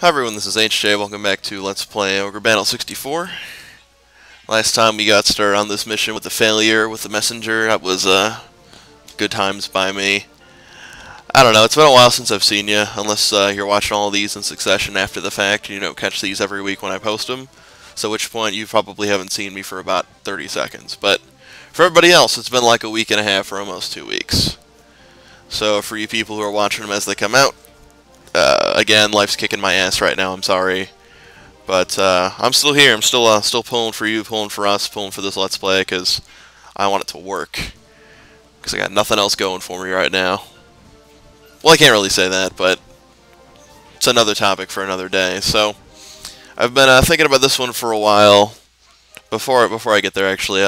Hi everyone, this is HeeroJay. Welcome back to Let's Play Ogre Battle 64. Last time we got started on this mission with the failure with the messenger. That was good times by me. I don't know, it's been a while since I've seen you, unless you're watching all of these in succession after the fact and you don't catch these every week when I post them. So at which point you probably haven't seen me for about 30 seconds. But for everybody else, it's been like a week and a half or almost 2 weeks. So for you people who are watching them as they come out, again, life's kicking my ass right now, I'm sorry. But I'm still here, I'm still pulling for you, pulling for us, pulling for this Let's Play, because I want it to work. Because I got nothing else going for me right now. Well, I can't really say that, but it's another topic for another day. So, I've been thinking about this one for a while. Before I get there, actually,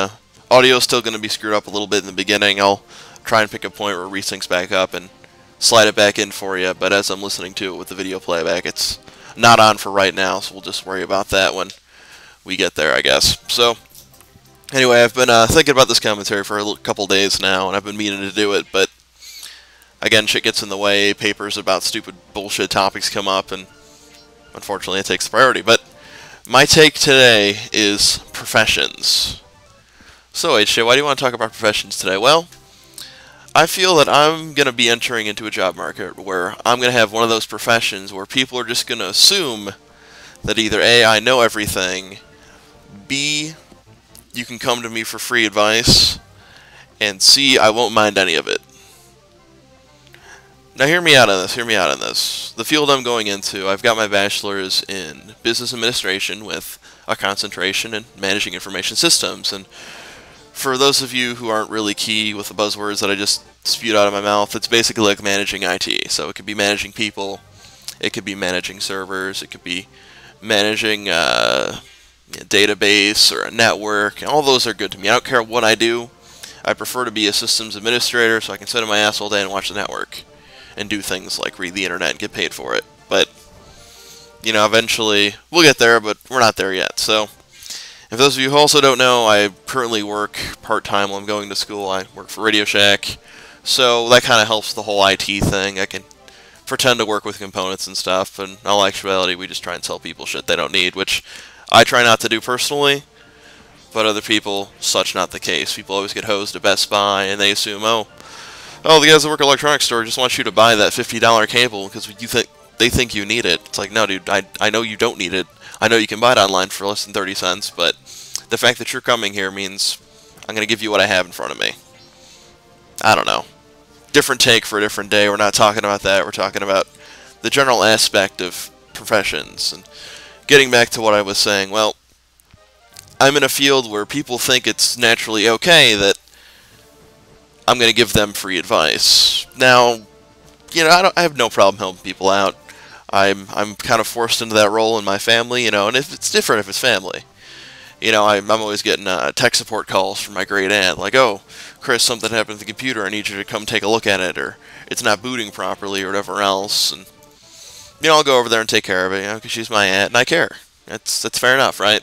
audio's still going to be screwed up a little bit in the beginning. I'll try and pick a point where it resyncs back up and slide it back in for you, but as I'm listening to it with the video playback, it's not on for right now, so we'll just worry about that when we get there, I guess. So, anyway, I've been thinking about this commentary for a couple days now, and I've been meaning to do it, but again, shit gets in the way, papers about stupid bullshit topics come up, and unfortunately it takes the priority. But my take today is professions. So, HeeroJay, why do you want to talk about professions today? Well, I feel that I'm going to be entering into a job market where I'm going to have one of those professions where people are just going to assume that either A, I know everything, B, you can come to me for free advice, and C, I won't mind any of it. Now hear me out on this, The field I'm going into, I've got my bachelor's in business administration with a concentration in managing information systems, and for those of you who aren't really key with the buzzwords that I just spewed out of my mouth, it's basically like managing IT. So it could be managing people, it could be managing servers, it could be managing a database or a network. And all those are good to me. I don't care what I do. I prefer to be a systems administrator so I can sit on my ass all day and watch the network and do things like read the internet and get paid for it. But, you know, eventually we'll get there, but we're not there yet. So, if those of you who also don't know, I currently work part-time while I'm going to school. I work for Radio Shack, so that kind of helps the whole IT thing. I can pretend to work with components and stuff, and in all actuality, we just try and sell people shit they don't need, which I try not to do personally, but other people, such not the case. People always get hosed at Best Buy, and they assume, oh, the guys that work at electronics store just want you to buy that $50 cable because they think you need it. It's like, no, dude, I know you don't need it. I know you can buy it online for less than 30 cents, but the fact that you're coming here means I'm going to give you what I have in front of me. I don't know. Different take for a different day. We're not talking about that. We're talking about the general aspect of professions. And getting back to what I was saying, well, I'm in a field where people think it's naturally okay that I'm going to give them free advice. Now, you know, I have no problem helping people out. I'm kind of forced into that role in my family, you know, and if it's different if it's family. You know, I'm always getting tech support calls from my great aunt, like, oh, Chris, something happened to the computer, I need you to come take a look at it, or it's not booting properly, or whatever else, and, you know, I'll go over there and take care of it, you know, because she's my aunt, and I care. That's fair enough, right?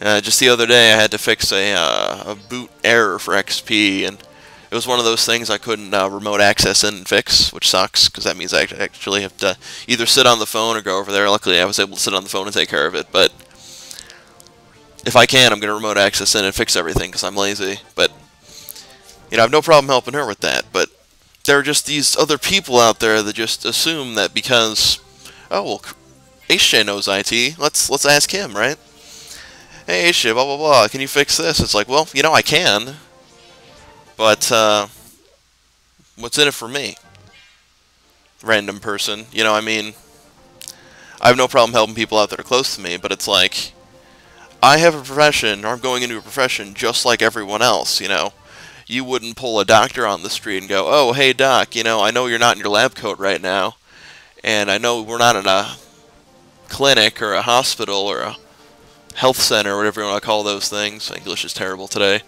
Just the other day, I had to fix a boot error for XP, and it was one of those things I couldn't remote access in and fix, which sucks, because that means I actually have to either sit on the phone or go over there. Luckily, I was able to sit on the phone and take care of it, but if I can, I'm going to remote access in and fix everything, because I'm lazy. But, you know, I have no problem helping her with that, but there are just these other people out there that just assume that because, oh, well, HeeroJay knows IT, let's ask him, right? Hey, HeeroJay, blah, blah, blah, can you fix this? It's like, well, you know, I can. But, what's in it for me? Random person. You know, I mean, I have no problem helping people out that are close to me, but it's like, I have a profession, or I'm going into a profession just like everyone else, you know. You wouldn't pull a doctor on the street and go, oh, hey, doc, you know, I know you're not in your lab coat right now, and I know we're not in a clinic or a hospital or a health center, or whatever you want to call those things. English is terrible today.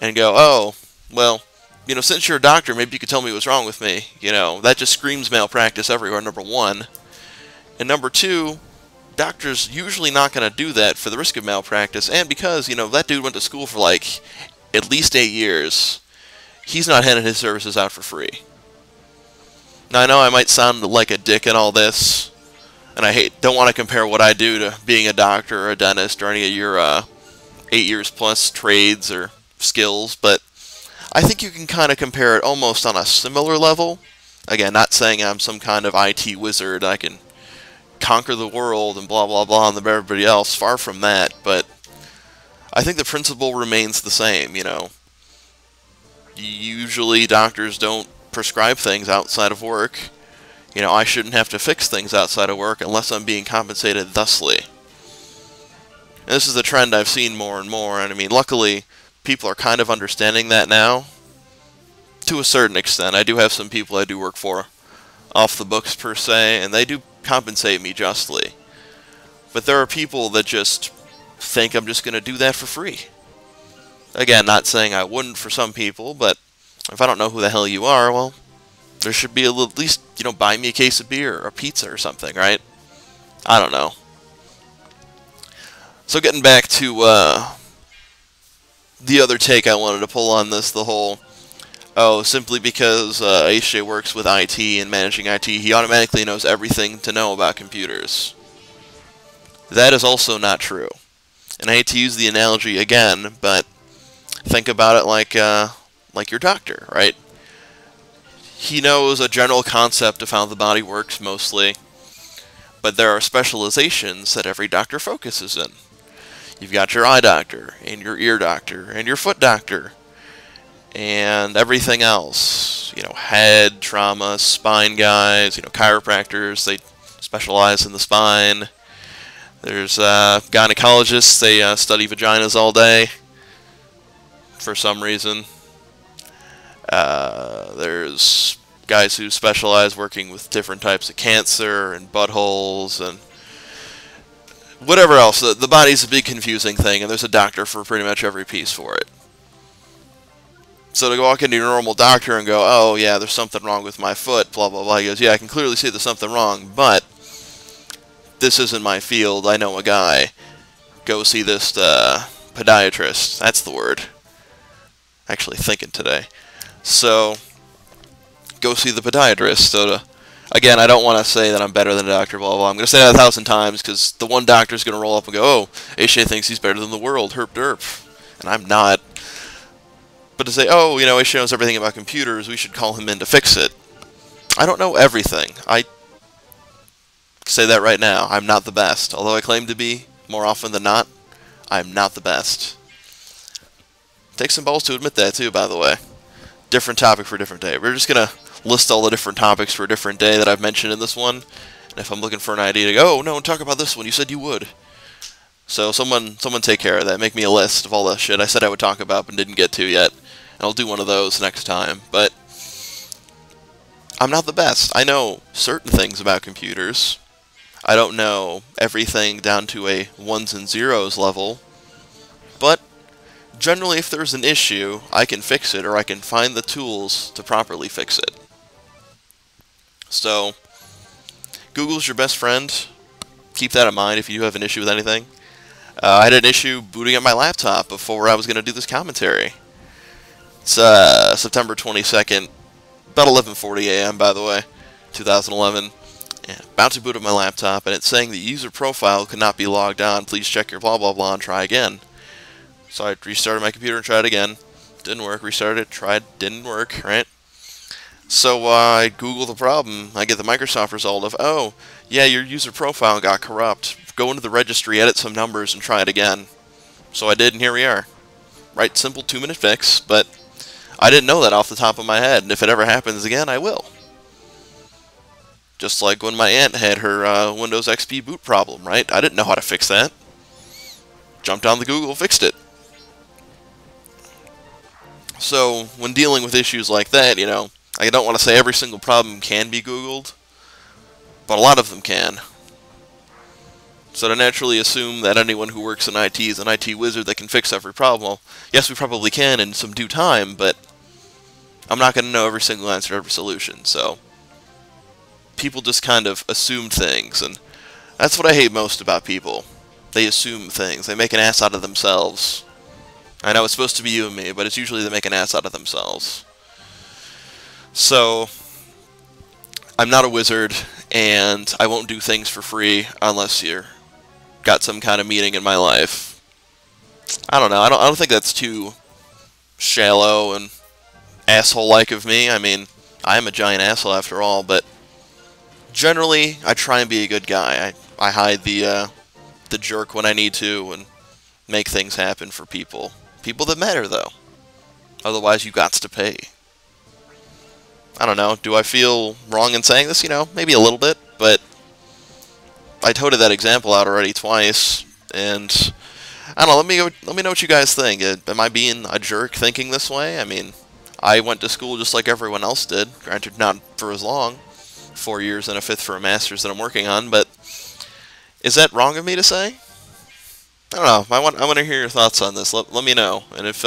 And go, oh, well, you know, since you're a doctor, maybe you could tell me what's wrong with me. You know, that just screams malpractice everywhere, number one. And number two, doctors usually not going to do that for the risk of malpractice, and because, you know, that dude went to school for, like, at least 8 years. He's not handing his services out for free. Now, I know I might sound like a dick in all this, And I don't want to compare what I do to being a doctor or a dentist or any of your 8 years plus trades or skills, but I think you can kind of compare it almost on a similar level. Again, not saying I'm some kind of IT wizard, I can conquer the world and blah blah blah and everybody else, far from that, but I think the principle remains the same, you know. Usually doctors don't prescribe things outside of work. You know, I shouldn't have to fix things outside of work unless I'm being compensated thusly. And this is a trend I've seen more and more, and I mean, luckily, people are kind of understanding that now, to a certain extent. I do have some people I do work for off the books, per se, and they do compensate me justly. But there are people that just think I'm just going to do that for free. Again, not saying I wouldn't for some people, but if I don't know who the hell you are, well, there should be at least, you know, buy me a case of beer or a pizza or something, right? I don't know. So getting back to the other take I wanted to pull on this, the whole, oh, simply because HeeroJay works with IT and managing IT, he automatically knows everything to know about computers. That is also not true. And I hate to use the analogy again, but think about it like your doctor, right? He knows a general concept of how the body works mostly, but there are specializations that every doctor focuses in. You've got your eye doctor, and your ear doctor, and your foot doctor, and everything else. You know, head, trauma, spine guys, you know, chiropractors, they specialize in the spine. There's gynecologists, they study vaginas all day, for some reason. There's guys who specialize working with different types of cancer and buttholes and whatever else. The body's a big confusing thing, and there's a doctor for pretty much every piece for it. So to walk into your normal doctor and go, oh yeah, there's something wrong with my foot, blah blah blah, he goes, yeah, I can clearly see there's something wrong, but this isn't my field, I know a guy. Go see this podiatrist. That's the word. Actually thinking today. So, go see the podiatrist. So, again, I don't want to say that I'm better than a doctor, blah, blah. I'm going to say that 1,000 times because the one doctor's going to roll up and go, oh, HeeroJay thinks he's better than the world, herp derp. And I'm not. But to say, oh, you know, HeeroJay knows everything about computers, we should call him in to fix it. I don't know everything. I say that right now. I'm not the best. Although I claim to be, more often than not, I'm not the best. Takes some balls to admit that, too, by the way. Different topic for a different day. We're just going to list all the different topics for a different day that I've mentioned in this one. And if I'm looking for an idea to go, oh, no, talk about this one. You said you would. So someone take care of that. Make me a list of all the shit I said I would talk about but didn't get to yet. And I'll do one of those next time. But I'm not the best. I know certain things about computers. I don't know everything down to a ones and zeros level. But generally, if there's an issue, I can fix it, or I can find the tools to properly fix it. So, Google's your best friend. Keep that in mind if you have an issue with anything. I had an issue booting up my laptop before I was going to do this commentary. It's September 22nd, about 11:40 a.m., by the way, 2011. Yeah, about to boot up my laptop, and it's saying the user profile could not be logged on. Please check your blah blah blah and try again. So I restarted my computer and tried again. Didn't work. Restarted it. Tried. Didn't work. Right? So I Google the problem. I get the Microsoft result of, oh, yeah, your user profile got corrupt. Go into the registry, edit some numbers, and try it again. So I did, and here we are. Right? Simple 2-minute fix, but I didn't know that off the top of my head. And if it ever happens again, I will. Just like when my aunt had her Windows XP boot problem, right? I didn't know how to fix that. Jumped on the Google, fixed it. So, when dealing with issues like that, you know, I don't want to say every single problem can be Googled, but a lot of them can. So to naturally assume that anyone who works in IT is an IT wizard that can fix every problem, well, yes, we probably can in some due time, but I'm not going to know every single answer to every solution, so people just kind of assume things, and that's what I hate most about people. They assume things. They make an ass out of themselves. I know it's supposed to be you and me, but it's usually they make an ass out of themselves. So, I'm not a wizard, and I won't do things for free unless you're got some kind of meaning in my life. I don't know. I don't think that's too shallow and asshole-like of me. I mean, I am a giant asshole after all, but generally, I try and be a good guy. I hide the jerk when I need to and make things happen for people. People that matter, though. Otherwise, you gots to pay. I don't know. Do I feel wrong in saying this? You know, maybe a little bit, but I toted that example out already twice, and I don't know. Let me know what you guys think. Am I being a jerk thinking this way? I mean, I went to school just like everyone else did. Granted, not for as long. 4 years and a fifth for a master's that I'm working on, but is that wrong of me to say? I don't know. I want to hear your thoughts on this. Let me know. And if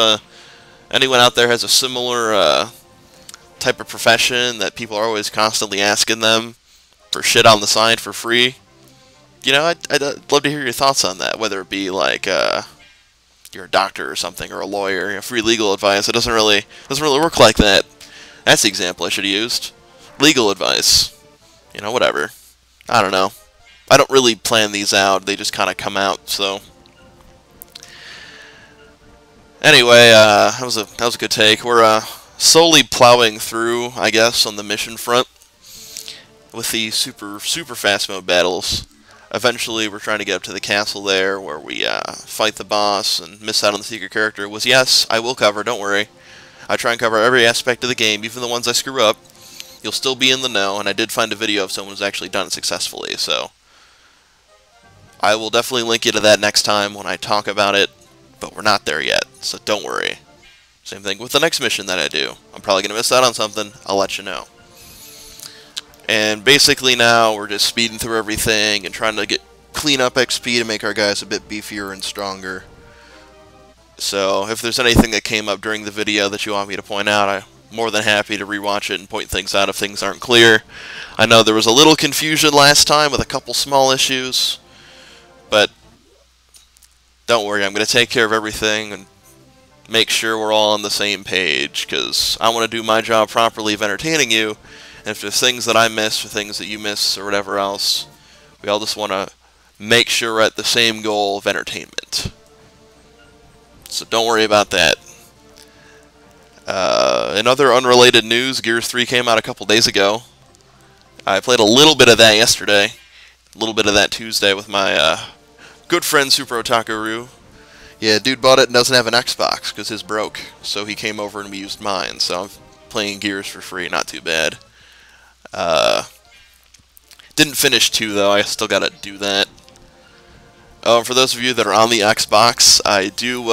anyone out there has a similar type of profession that people are always constantly asking them for shit on the side for free, you know, I'd love to hear your thoughts on that. Whether it be like you're a doctor or something, or a lawyer, you know, free legal advice. It doesn't really work like that. That's the example I should have used. Legal advice. You know, whatever. I don't know. I don't really plan these out. They just kind of come out, so. Anyway, that was a good take. We're slowly plowing through, I guess, on the mission front with the super fast mode battles. Eventually, we're trying to get up to the castle there, where we fight the boss and miss out on the secret character. Yes, I will cover, don't worry. I try and cover every aspect of the game, even the ones I screw up. You'll still be in the know, and I did find a video of someone who's actually done it successfully, so I will definitely link you to that next time when I talk about it, but we're not there yet, so don't worry. Same thing with the next mission that I do. I'm probably going to miss out on something. I'll let you know. And basically now we're just speeding through everything and trying to clean up XP to make our guys a bit beefier and stronger. So if there's anything that came up during the video that you want me to point out, I'm more than happy to rewatch it and point things out if things aren't clear. I know there was a little confusion last time with a couple small issues, but don't worry, I'm going to take care of everything and make sure we're all on the same page, because I want to do my job properly of entertaining you, and if there's things that I miss or things that you miss or whatever else, we all just want to make sure we're at the same goal of entertainment. So don't worry about that. In other unrelated news, Gears 3 came out a couple days ago. I played a little bit of that yesterday, a little bit of that Tuesday with my good friend Super Otaku. Yeah, dude bought it and doesn't have an Xbox because his broke, so he came over and we used mine. So I'm playing Gears for free, not too bad. Didn't finish 2 though, I still gotta do that. For those of you that are on the Xbox, I do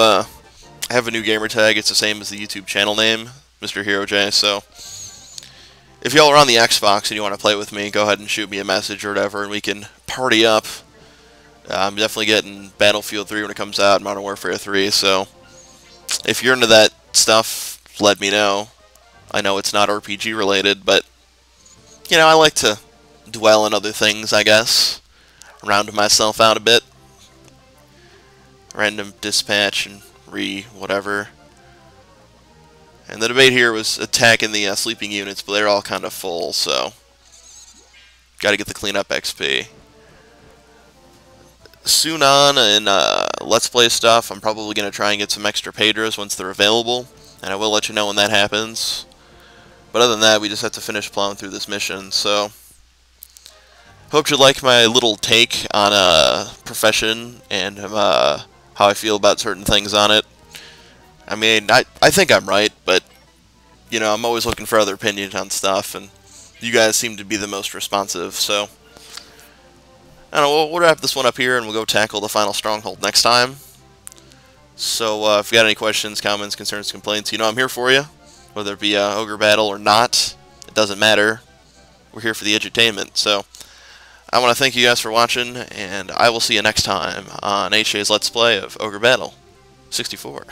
have a new gamer tag. It's the same as the YouTube channel name, Mr. HeeroJay. So if y'all are on the Xbox and you want to play with me, go ahead and shoot me a message or whatever, and we can party up. I'm definitely getting Battlefield 3 when it comes out, Modern Warfare 3. So if you're into that stuff, let me know. I know it's not RPG related, but you know, I like to dwell on other things, I guess. Round myself out a bit. Random dispatch and whatever. And the debate here was attacking the sleeping units, but they're all kind of full, so gotta get the cleanup XP. Soon on in Let's Play stuff, I'm probably going to try and get some extra Pedros once they're available, and I will let you know when that happens. But other than that, we just have to finish plowing through this mission, so hope you like my little take on a profession and how I feel about certain things on it. I mean, I think I'm right, but, you know, I'm always looking for other opinions on stuff, and you guys seem to be the most responsive, so I don't know, we'll wrap this one up here, and we'll go tackle the final stronghold next time. So, if you got any questions, comments, concerns, complaints, you know I'm here for you. Whether it be a Ogre battle or not, it doesn't matter. We're here for the edutainment, so I want to thank you guys for watching, and I will see you next time on HeeroJay's Let's Play of Ogre Battle 64.